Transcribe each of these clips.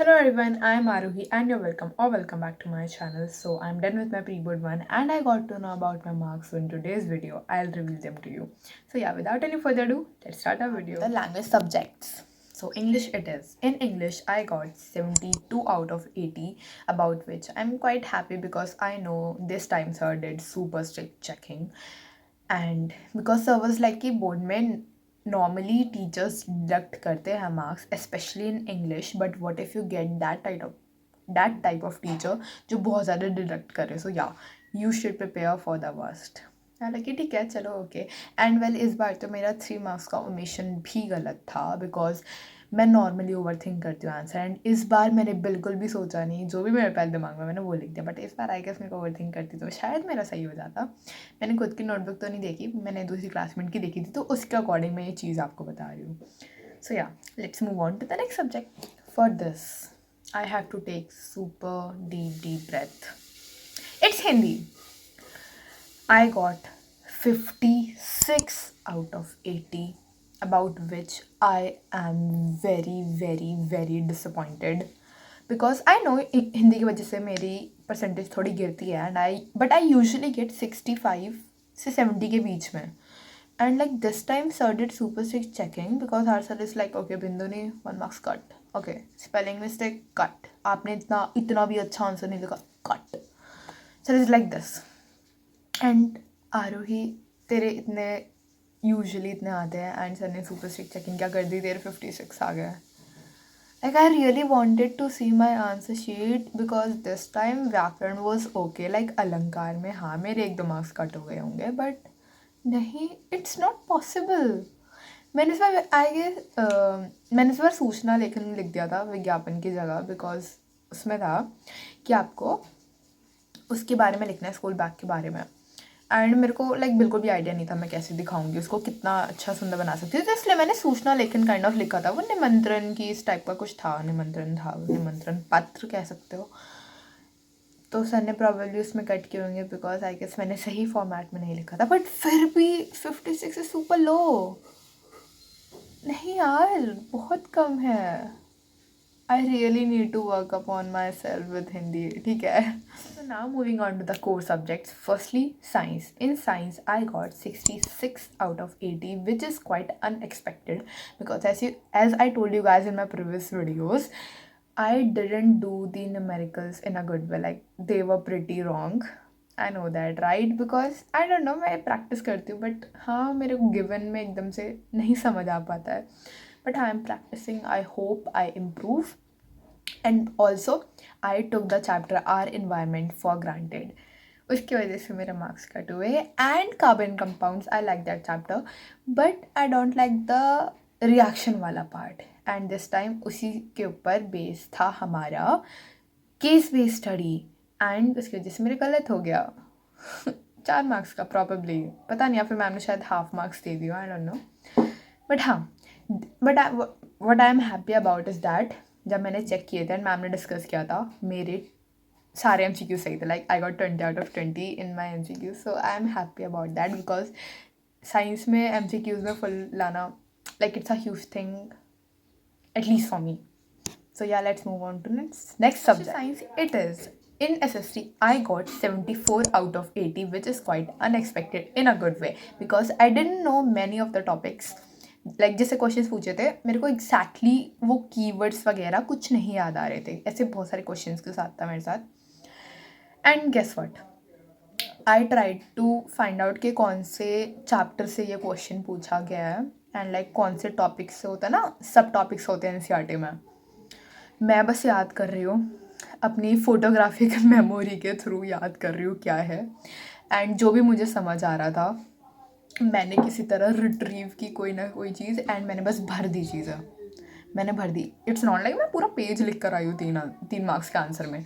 Hello everyone, I am Aruhi and you're welcome or welcome back to my channel. So I'm done with my pre-board one and I got to know about my marks. So in today's video, I'll reveal them to you. So yeah, without any further ado, let's start our video. The language subjects. So English it is. In English, I got 72 out of 80, about which I'm quite happy because I know this time sir did super strict checking. And because sir was like कि board में normally teachers deduct करते हैं marks especially in English, but what if you get that type of teacher जो बहुत ज़्यादा deduct करे. So yeah, you should prepare for the worst. हालांकि ठीक है चलो ओके. एंड वेल इस बार तो मेरा 3 मार्क्स का ओमिशन भी गलत था बिकॉज मैं नॉर्मली ओवर थिंक करती हूँ आंसर. एंड इस बार मैंने बिल्कुल भी सोचा नहीं, जो भी मेरे पहले दिमाग में मैंने वो लिख दिया. बट इस बार आई गेस मेरे को ओवर थिंक करती तो शायद मेरा सही हो जाता. मैंने खुद की नोटबुक तो नहीं देखी, मैंने दूसरी क्लासमेट की देखी थी, तो उसके अकॉर्डिंग मैं ये चीज़ आपको बता रही हूँ. सो या let's move on to the next subject. For this I have to take super deep breath. It's Hindi. I got 56 out of 80, about which I am very disappointed because I know Hindi की वजह से मेरी percentage थोड़ी गिरती है but I usually gate 65 से 70 के बीच में. And like this time sir did super strict checking because हर sir is like okay Bindu ने 1 marks cut, okay spelling mistake cut, आपने इतना भी अच्छा आंसर नहीं लिखा cut. Sir is like this. And Arohi तेरे इतने यूजुअली इतने आते हैं एंड सर ने सुपर स्ट्रिक्ट चेकिंग क्या कर दी, तेरे 56 आ गए. Like I really wanted to see my answer sheet because this time व्याकरण वॉज ओके. लाइक अलंकार में हाँ मेरे 1-2 मार्क्स कट हो गए होंगे बट नहीं, इट्स नॉट पॉसिबल. मैंने इस बार सूचना लेखन लिख दिया था विज्ञापन की जगह बिकॉज उसमें था कि आपको उसके बारे में लिखना है, स्कूल बैग के बारे में. एंड मेरे को लाइक बिल्कुल भी आइडिया नहीं था मैं कैसे दिखाऊंगी उसको, कितना अच्छा सुंदर बना सकती हूँ. तो इसलिए मैंने सूचना लेखन काइंड ऑफ लिखा था. वो निमंत्रण की इस टाइप का कुछ था, निमंत्रण पत्र कह सकते हो. तो सर ने प्रॉब्लली उसमें कट किए होंगे बिकॉज आई गेस मैंने सही फॉर्मेट में नहीं लिखा था. बट फिर भी 56 इज सुपर लो. नहीं यार बहुत कम है. I really need to work upon myself with Hindi. ठीक है. So now moving on to the core subjects. Firstly, science. In science, I got 66 out of 80, which is quite unexpected because as I told you guys in my previous videos, I didn't do the numericals in a good way. Like they were pretty wrong. I know that, right? Because I don't know, मैं practice करती हूँ but हाँ मेरे को given में एकदम से नहीं समझ आ पाता है. But I am practicing. I hope I improve. And also, I took the chapter R environment for granted. उसकी वजह से मेरे मार्क्स कट हुए. And carbon compounds I like that chapter but I don't like the reaction वाला part. And this time उसी के ऊपर base था हमारा केस बेस्ड स्टडी एंड उसकी वजह से मेरे गलत हो गया. 4 मार्क्स का प्रॉबेबली, पता नहीं, या फिर मैम ने शायद हाफ मार्क्स दे दिया, आई डोंट नो. बट हाँ, but what I am happy about is that जब मैंने चेक किए थे एंड मैम ने डिस्कस किया था मेरे सारे MCQ सही थे. Like I got 20 out of 20 in my MCQ. So I am happy about that because science में MCQs में फुल लाना like it's a huge thing at least for me. So yeah, let's move on to next subject. Science it is. In SST, I got 74 out of 80, which is quite unexpected in a good way because I didn't know many of the topics. Like जैसे questions पूछे थे मेरे को exactly वो keywords वगैरह कुछ नहीं याद आ रहे थे. ऐसे बहुत सारे क्वेश्चंस के साथ था मेरे साथ. And guess what, I tried to find out कि कौन से चैप्टर से ये क्वेश्चन पूछा गया है एंड लाइक कौन से टॉपिक्स से होता है ना, सब टॉपिक्स होते हैं NCERT में. मैं बस याद कर रही हूँ अपनी फ़ोटोग्राफिक मेमोरी के थ्रू याद कर रही हूँ क्या है. एंड जो भी मुझे समझ आ रहा था मैंने किसी तरह रिट्रीव की कोई ना कोई चीज़ एंड मैंने बस भर दी चीज़ें. मैंने भर दी. इट्स नॉट लाइक मैं पूरा पेज लिख कर आई हूँ 3 मार्क्स के आंसर में.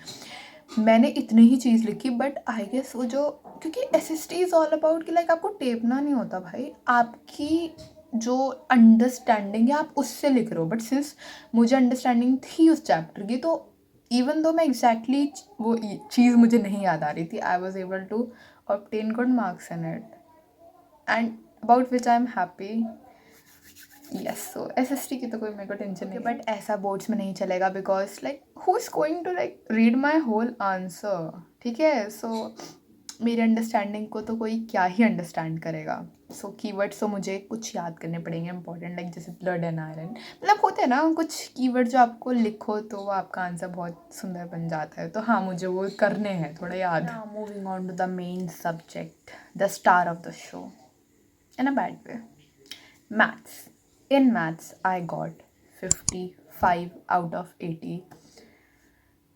मैंने इतनी ही चीज़ लिखी बट आई गेस वो जो, क्योंकि SST इज़ ऑल अबाउट कि लाइक आपको टेपना नहीं होता भाई, आपकी जो अंडरस्टैंडिंग है आप उससे लिख रहे हो. बट सिंस मुझे अंडरस्टैंडिंग थी उस चैप्टर की तो इवन दो मैं एग्जैक्टली वो चीज़ मुझे नहीं याद आ रही थी, I was able to obtain good marks in it and about which I am happy. Yes, so SST की तो कोई मेरे को टेंशन नहीं, बट ऐसा बोर्ड्स में नहीं चलेगा because like who is going to like read my whole answer, ठीक है। सो मेरी अंडरस्टैंडिंग को तो कोई क्या ही अंडरस्टैंड करेगा। सो कीवर्ड्स तो मुझे कुछ याद करने पड़ेंगे इंपॉर्टेंट, लाइक जैसे ब्लड एंड आयरन, मतलब होते हैं ना कुछ कीवर्ड जो आपको लिखो तो वो आपका आंसर बहुत सुंदर बन जाता है। तो हाँ, मुझे वो करने हैं थोड़ा याद। Moving on to the main subject, the star of the show in a bad way, maths. In maths, I got 55 out of 80.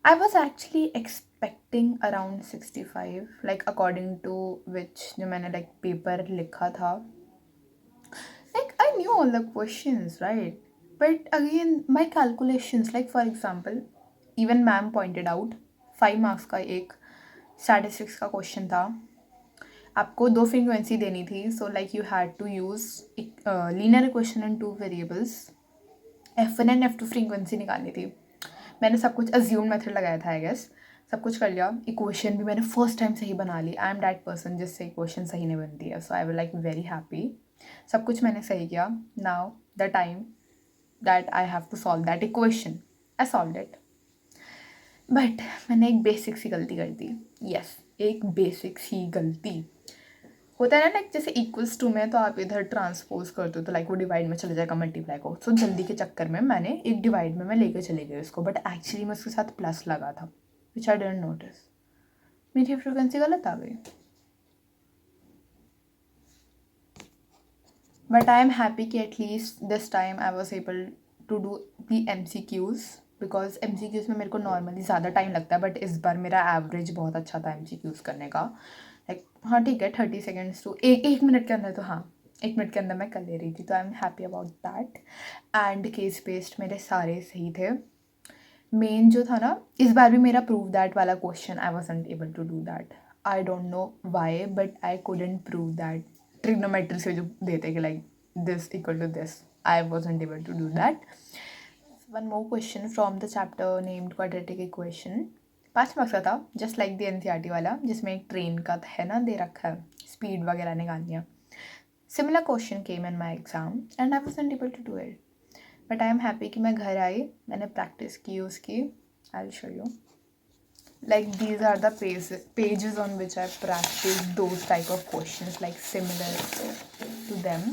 I was actually expecting around 65, like according to which जो मैंने like paper लिखा था. Like I knew all the questions, right? But again, my calculations, like for example, even ma'am pointed out, 5 marks का एक statistics का question था. आपको 2 frequency देनी थी, so like you had to use linear equation in 2 variables, F1 and F2 frequency निकालनी थी। मैंने सब कुछ अज्यूम मेथड लगाया था, आई गेस सब कुछ कर लिया। इक्वेशन भी मैंने फर्स्ट टाइम सही बना ली। आई एम दैट पर्सन जिससे इक्वेशन सही नहीं बनती है, so I will like very happy. सब कुछ मैंने सही किया। Now the time that I have to solve that equation, I solve it, but मैंने एक बेसिक सी गलती कर दी। यस, एक बेसिक सी गलती होता है ना, लाइक जैसे इक्वल्स टू में तो आप इधर ट्रांसपोज करते हो तो लाइक वो डिवाइड में चले जाएगा मल्टीप्लाई को। सो जल्दी के चक्कर में मैंने एक डिवाइड में मैं लेके चले गई उसको, बट एक्चुअली में उसके साथ प्लस लगा था, विच आई डिडंट नोटिस। मेरी फ्रीक्वेंसी गलत आ गई, बट आई एम हैप्पी कि at least this time I was able to do the MCQs, because MCQs में मेरे को नॉर्मली ज़्यादा टाइम लगता है, बट इस बार मेरा एवरेज बहुत अच्छा था MCQs करने का। लाइक हाँ ठीक है, 30 सेकेंड्स टू एक मिनट के अंदर, तो हाँ 1 मिनट के अंदर मैं कर ले रही थी, तो आई am happy about that. And case based मेरे सारे सही थे। मेन जो था ना, इस बार भी मेरा प्रूव दैट वाला question I wasn't able to do that. I don't know why, but I couldn't prove that. Trigonometry से जो देते कि like this equal to this, I wasn't able to do that. One more question from the chapter named quadratic equation, 5 marks का था, just like the NCERT वाला जिसमें एक train का है ना दे रखा है, स्पीड वगैरह निकालनी है। Similar question came in my exam and I wasn't able to do it, but I am happy कि मैं घर आई, मैंने प्रैक्टिस की उसकी। I will show you, like these are the pages on which I practiced those type of questions, like similar to them.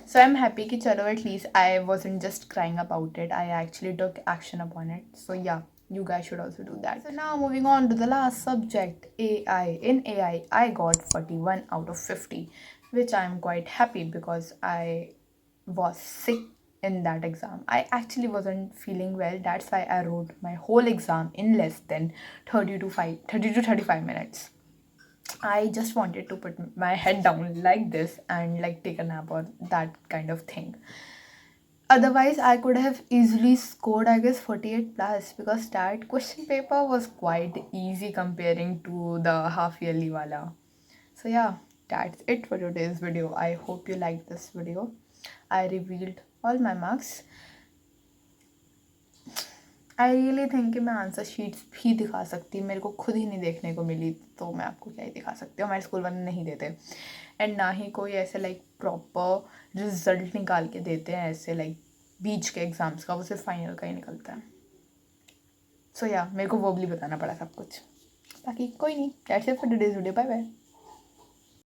So I'm happy कि चलो at least I wasn't just crying about it, I actually took action upon it. So yeah, you guys should also do that. So now moving on to the last subject, AI. In AI, I got 41 out of 50, which I'm quite happy because I was sick in that exam. I actually wasn't feeling well. That's why I wrote my whole exam in less than 30 to 35 minutes. I just wanted to put my head down like this and like take a nap or that kind of thing. Otherwise, I could have easily scored, I guess, 48 plus, because that question paper was quite easy comparing to the half yearly wala. So yeah, that's it for today's video. I hope you liked this video. I revealed all my marks. I really think कि मैं answer sheets भी दिखा सकती, मेरे को खुद ही नहीं देखने को मिली, तो मैं आपको क्या ही दिखा सकती हूँ। हमारे स्कूल वाले नहीं देते, एंड ना ही कोई ऐसे लाइक प्रॉपर रिजल्ट निकाल के देते हैं ऐसे लाइक बीच के एग्ज़ाम्स का, वो सिर्फ फाइनल का ही निकलता है। सो या मेरे को वो भी बताना पड़ा सब कुछ, बाकी कोई नहीं। That's it for today's video, bye bye.